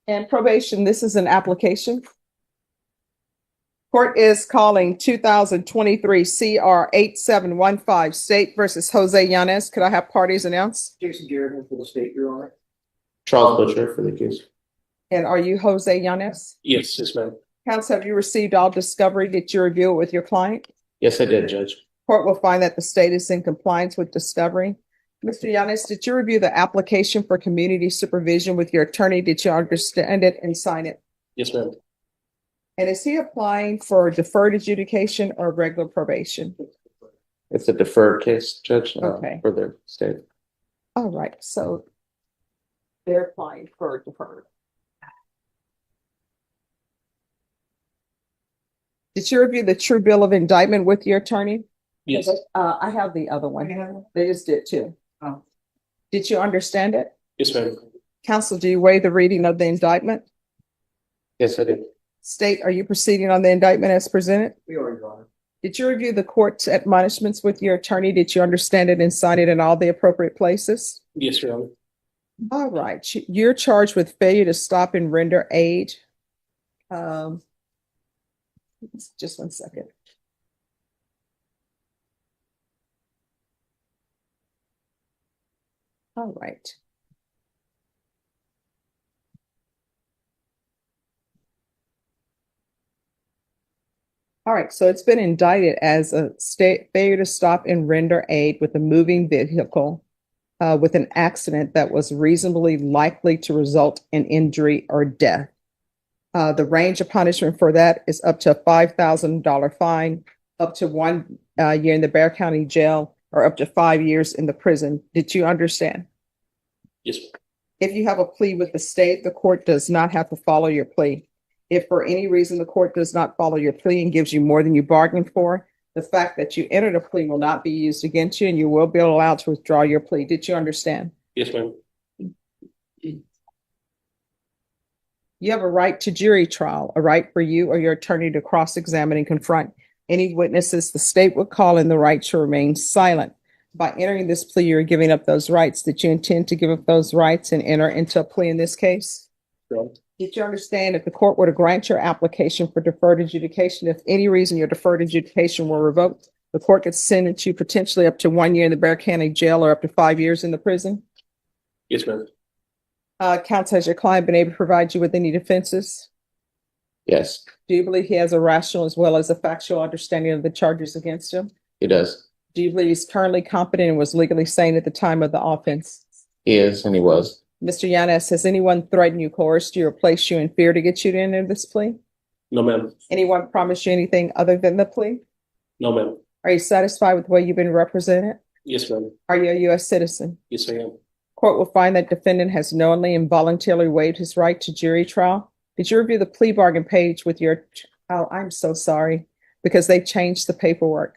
And probation, this is an application. Court is calling 2023 CR 8715 State versus Jose Yanez. Could I have parties announced? Jason Garrett for the state, Your Honor. Charles Butcher for the case. And are you Jose Yanez? Yes, ma'am. Counsel, have you received all discovery? Did you review it with your client? Yes, I did, Judge. Court will find that the state is in compliance with discovery. Mr. Yanez, did you review the application for community supervision with your attorney? Did you understand it and sign it? Yes, ma'am. And is he applying for deferred adjudication or regular probation? It's a deferred case, Judge, Okay. for the state. All right, so they're applying for deferred. Did you review the true bill of indictment with your attorney? Yes. I have the other one. They just did too. Oh. Did you understand it? Yes, ma'am. Counsel, do you waive the reading of the indictment? Yes, I did. State, are you proceeding on the indictment as presented? We are, Your Honor. Did you review the court's admonishments with your attorney? Did you understand it and sign it in all the appropriate places? Yes, Your Honor. All right, you're charged with failure to stop and render aid. Just 1 second. All right. All right, so it's been indicted as a state failure to stop and render aid with a moving vehicle with an accident that was reasonably likely to result in injury or death. The range of punishment for that is up to a $5,000 fine, up to 1 year in the Bexar County Jail, or up to 5 years in the prison. Did you understand? Yes. If you have a plea with the state, the court does not have to follow your plea. If for any reason the court does not follow your plea and gives you more than you bargained for, the fact that you entered a plea will not be used against you and you will be allowed to withdraw your plea. Did you understand? Yes, ma'am. You have a right to jury trial, a right for you or your attorney to cross-examine and confront any witnesses the state would call in, the right to remain silent. By entering this plea, you're giving up those rights. Did you intend to give up those rights and enter into a plea in this case? Right. Did you understand if the court were to grant your application for deferred adjudication, if any reason your deferred adjudication were revoked, the court could sentence you potentially up to 1 year in the Bexar County Jail or up to 5 years in the prison? Yes, ma'am. Counsel, has your client been able to provide you with any defenses? Yes, Do you believe he has a rational as well as a factual understanding of the charges against him? he does. Do you believe he's currently competent and was legally sane at the time of the offense? He is, and he was. Mr. Yanez, has anyone threatened you, coerced you, or placed you in fear to get you to enter this plea? No, ma'am. Anyone promised you anything other than the plea? No, ma'am. Are you satisfied with the way you've been represented? Yes, ma'am. Are you a U.S. citizen? Yes, I am. Court will find that defendant has knowingly and voluntarily waived his right to jury trial. Did you review the plea bargain page with your, oh, I'm so sorry, because they changed the paperwork.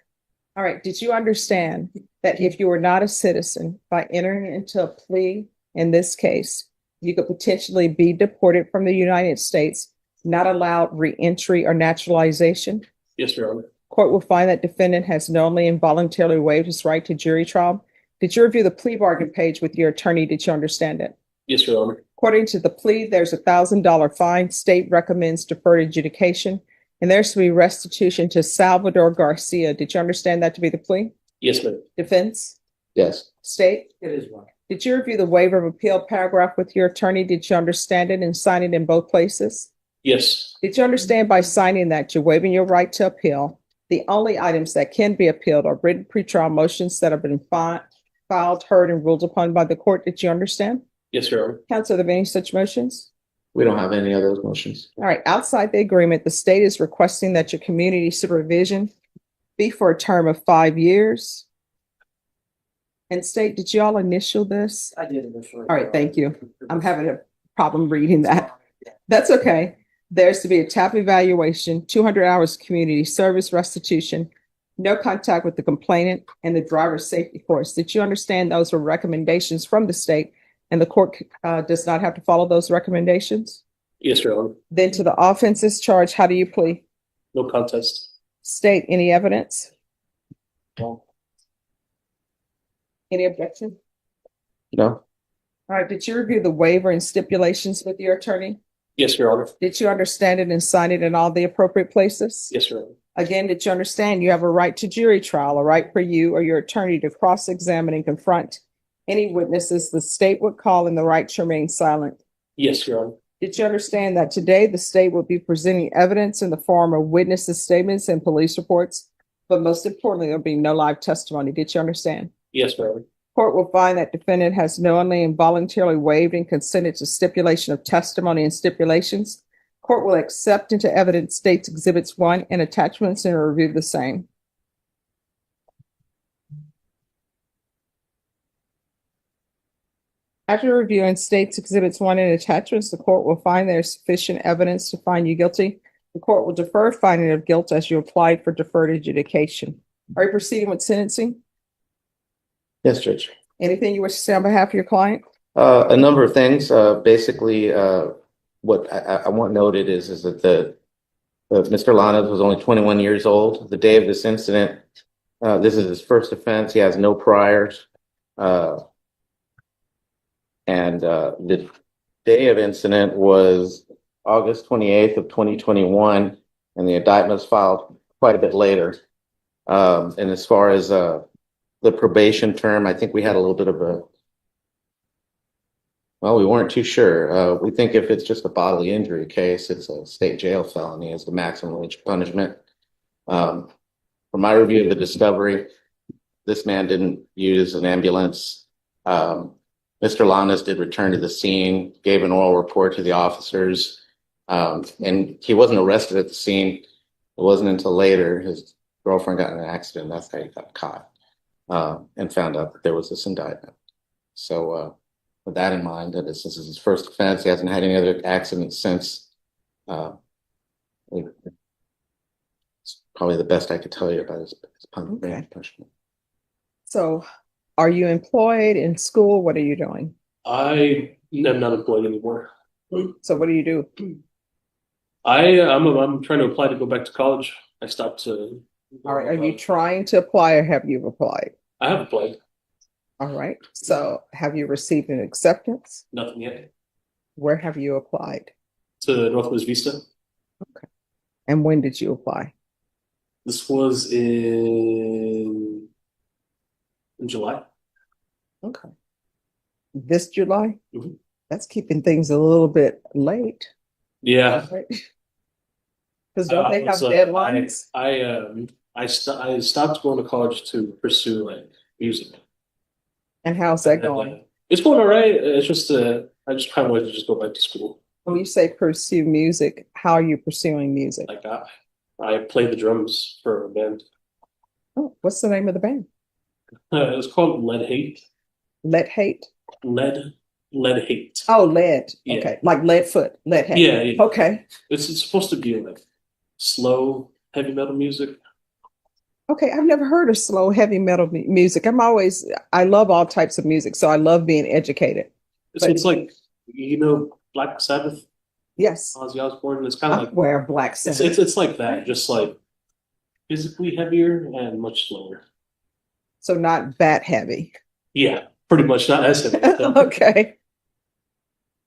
All right, did you understand that if you were not a citizen, by entering into a plea in this case, you could potentially be deported from the United States, not allowed re-entry or naturalization? Yes, Your Honor. Court will find that defendant has knowingly and voluntarily waived his right to jury trial. Did you review the plea bargain page with your attorney? Did you understand it? Yes, Your Honor. According to the plea, there's a $1,000 fine. State recommends deferred adjudication, and there's to be restitution to Salvador Garcia. Did you understand that to be the plea? Yes, ma'am. Defense? Yes. State? It is one. Did you review the waiver of appeal paragraph with your attorney? Did you understand it and sign it in both places? Yes. Did you understand by signing that you're waiving your right to appeal? The only items that can be appealed are written pretrial motions that have been filed, heard, and ruled upon by the court. Did you understand? Yes, Your Honor. Counsel, are there any such motions? We don't have any of those motions. All right, outside the agreement, the state is requesting that your community supervision be for a term of 5 years. And state, did you all initial this? I did initially. All right, thank you. I'm having a problem reading that. That's okay. There's to be a TAP evaluation, 200 hours community service restitution, no contact with the complainant, and the driver's safety course. Did you understand those were recommendations from the state and the court does not have to follow those recommendations? Yes, Your Honor. Then to the offenses charged, how do you plead? No contest. State, any evidence? No. Any objection? No. All right, did you review the waiver and stipulations with your attorney? Yes, Your Honor. Did you understand it and sign it in all the appropriate places? Yes, Your Honor. Again, did you understand you have a right to jury trial, a right for you or your attorney to cross-examine and confront any witnesses the state would call, and the right to remain silent? Yes, Your Honor. Did you understand that today the state will be presenting evidence in the form of witnesses' statements and police reports, but most importantly, there'll be no live testimony? Did you understand? Yes, Your Honor. Court will find that defendant has knowingly and voluntarily waived and consented to stipulation of testimony and stipulations. Court will accept into evidence states exhibits 1 and attachments and review the same. After reviewing states exhibits 1 and attachments, the court will find there is sufficient evidence to find you guilty. The court will defer finding of guilt as you applied for deferred adjudication. Are you proceeding with sentencing? Yes, Judge. Anything you wish to say on behalf of your client? A number of things. Basically, what I want noted is that Mr. Yanez was only 21 years old the day of this incident. This is his first offense. He has no priors. And the day of incident was August 28th of 2021, and the indictment was filed quite a bit later. And as far as the probation term, I think we had a little bit of we weren't too sure. We think if it's just a bodily injury case, it's a state jail felony as the maximum punishment. From my review of the discovery, this man didn't use an ambulance. Mr. Yanez did return to the scene, gave an oral report to the officers, and he wasn't arrested at the scene. It wasn't until later his girlfriend got in an accident. That's how he got caught and found out that there was this indictment. So with that in mind, that this is his first offense. He hasn't had any other accidents since. It's probably the best I could tell you about his punishment. So are you employed in school? What are you doing? I am not employed anymore. So what do you do? I'm trying to apply to go back to college. I stopped to. All right. Are you trying to apply or have you applied? I have applied. All right. So have you received an acceptance? Nothing yet. Where have you applied? To Northwest Vista. Okay. And when did you apply? This was in July. Okay. This July? Mhm. That's keeping things a little bit late. Yeah. Because don't they have deadlines? I stopped going to college to pursue like music. And how's that going? It's going all right. It's just I just kind of wanted to just go back to school. When you say pursue music, how are you pursuing music? Like I play the drums for a band. Oh, what's the name of the band? It's called Lead Hate. Lead Hate? Lead Hate. Oh, lead. Yeah. Okay. Like Leadfoot. Lead Hate. Yeah, yeah. Okay. It's supposed to be like slow, heavy metal music. Okay. I've never heard of slow, heavy metal music. I love all types of music, so I love being educated. It's like, Black Sabbath, Yes. Ozzy Osbourne. It's kind of I like wear Black Sabbath. it's like that, just like physically heavier and much slower. So not that heavy. Yeah, pretty much not as heavy. Okay.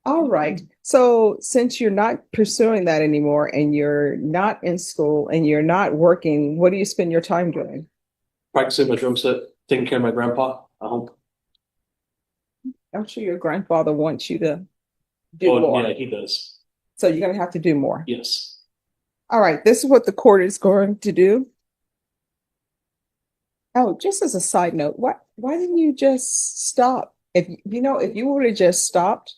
All right. So since you're not pursuing that anymore and you're not in school and you're not working, what do you spend your time doing? Practicing my drum set, taking care of my grandpa. I hope. I'm sure your grandfather wants you to do more. Yeah, he does. So you're going to have to do more. Yes. All right. This is what the court is going to do. Oh, just as a side note, why didn't you just stop? If you would have just stopped,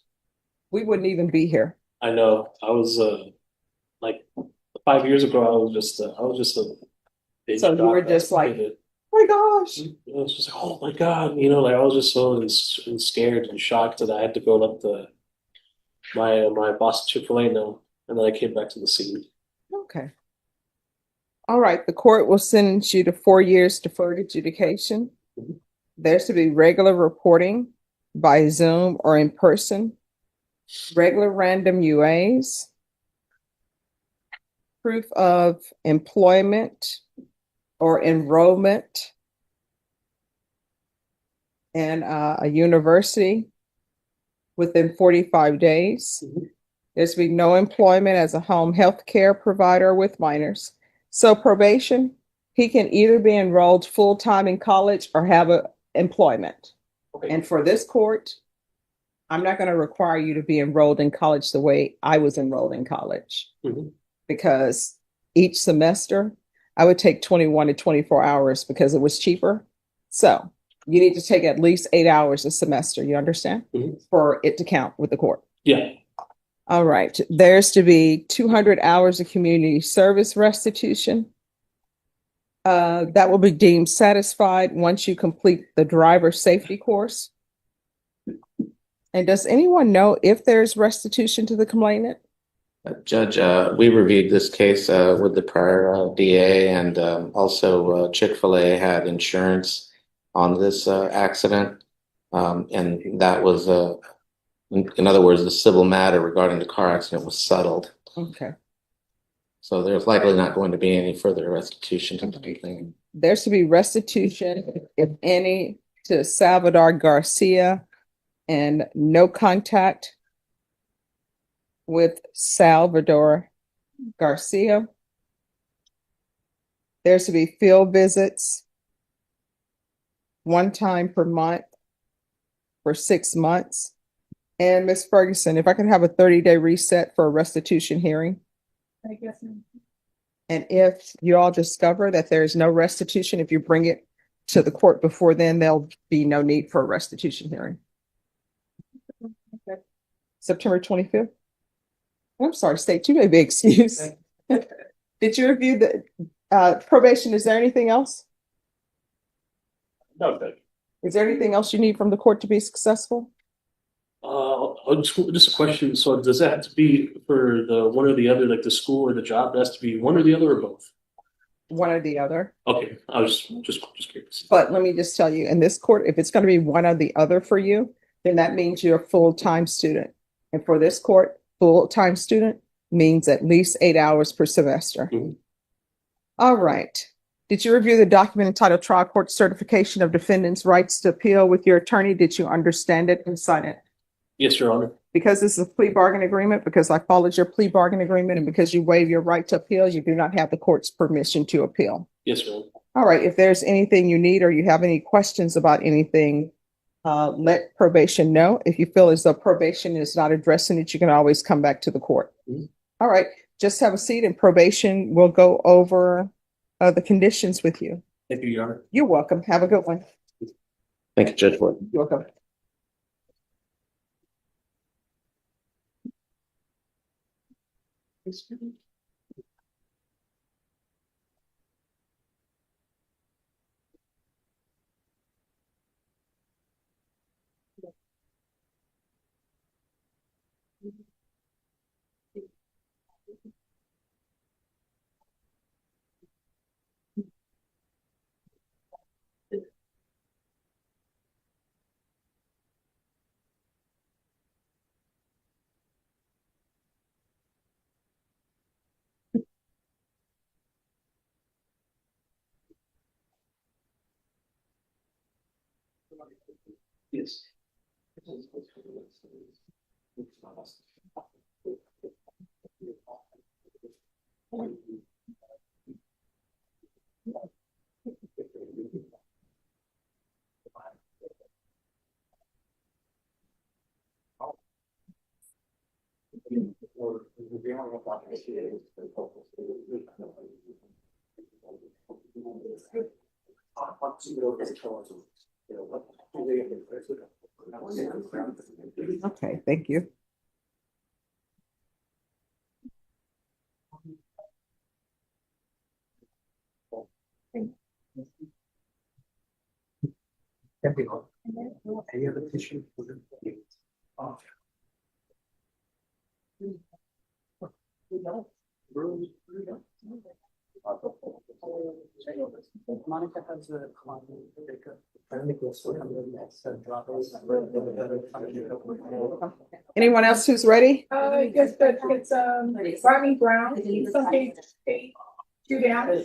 we wouldn't even be here. I know. I was like 5 years ago. I was just a big So you were jock. just like, oh my gosh. It was just like, oh my God, like I was just so scared and shocked that I had to go let my boss at Chick-fil-A know, and then I came back to the scene. Okay. All right. The court will sentence you to 4 years deferred adjudication. Mhm. There's to be regular reporting by Zoom or in person, regular random UAs, proof of employment or enrollment in a university within 45 days. Mhm. There's to be no employment as a home health care provider with minors. So probation, he can either be enrolled full-time in college or have a employment. Okay. And for this court, I'm not going to require you to be enrolled in college the way I was enrolled in college. Mhm. Because each semester I would take 21 to 24 hours because it was cheaper. So you need to take at least 8 hours a semester. You understand? Mhm. For it to count with the court. Yeah. All right. There's to be 200 hours of community service restitution. That will be deemed satisfied once you complete the driver safety course. And does anyone know if there's restitution to the complainant? Judge, we reviewed this case with the prior DA, and also Chick-fil-A had insurance on this accident. And that was, in other words, the civil matter regarding the car accident was settled. Okay. So there's likely not going to be any further restitution to the complainant. There's to be restitution, if any, to Salvador Garcia and no contact with Salvador Garcia. There's to be field visits one time per month for 6 months. And Ms. Ferguson, if I can have a 30-day reset for a restitution hearing. I guess. And if you all discover that there is no restitution, if you bring it to the court before then, there'll be no need for a restitution hearing. September 25th. I'm sorry, State, you may be excused. Did you review the probation? Is there anything else? No, good. Is there anything else you need from the court to be successful? Just a question. So does that have to be for the one or the other, like the school or the job? It has to be one or the other or both? One or the other. Okay, I was just curious. But let me just tell you, in this court, if it's going to be one or the other for you, then that means you're a full-time student. And for this court, full-time student means at least 8 hours per semester. Mhm. All right. Did you review the document entitled Trial Court Certification of Defendant's Rights to Appeal with your attorney? Did you understand it and sign it? Yes, Your Honor. Because this is a plea bargain agreement, because I followed your plea bargain agreement, and because you waive your right to appeal, you do not have the court's permission to appeal. Yes, Your Honor. All right. If there's anything you need or you have any questions about anything, let probation know. If you feel as though probation is not addressing it, you can always come back to the court. Mhm. All right. Just have a seat, and probation will go over the conditions with you. Thank you, Your Honor. You're welcome. Have a good one. Thank you, Judge Wood. You're welcome. Yes. Okay, thank you. Any other tissue? Monica has a client. Anyone else who's ready? Yes, but it's Rodney Brown, something Showdown.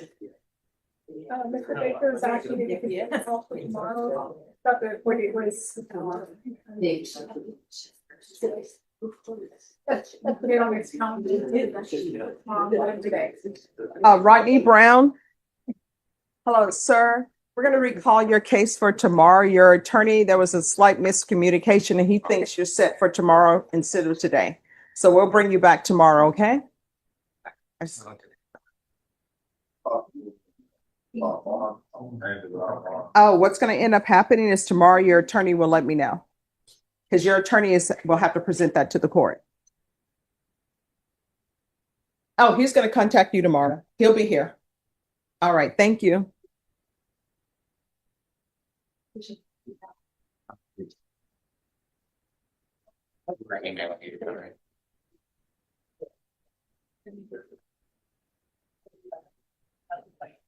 Mr. Baker is actually going to be call for tomorrow. But what it was. Get on this calendar. Today. Rodney Brown. Hello, sir. We're going to recall your case for tomorrow. Your attorney, there was a slight miscommunication and he thinks you're set for tomorrow instead of today. So we'll bring you back tomorrow, okay? Oh, what's going to end up happening is tomorrow your attorney will let me know. Because your attorney will have to present that to the court. Oh, he's going to contact you tomorrow. He'll be here. All right, thank you.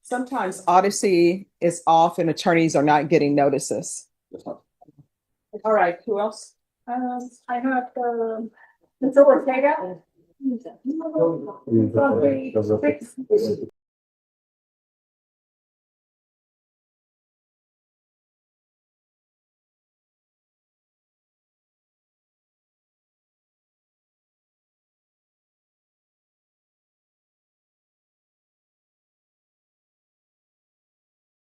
Sometimes Odyssey is off and attorneys are not getting notices. All right, who else? I have Mr. Ortega.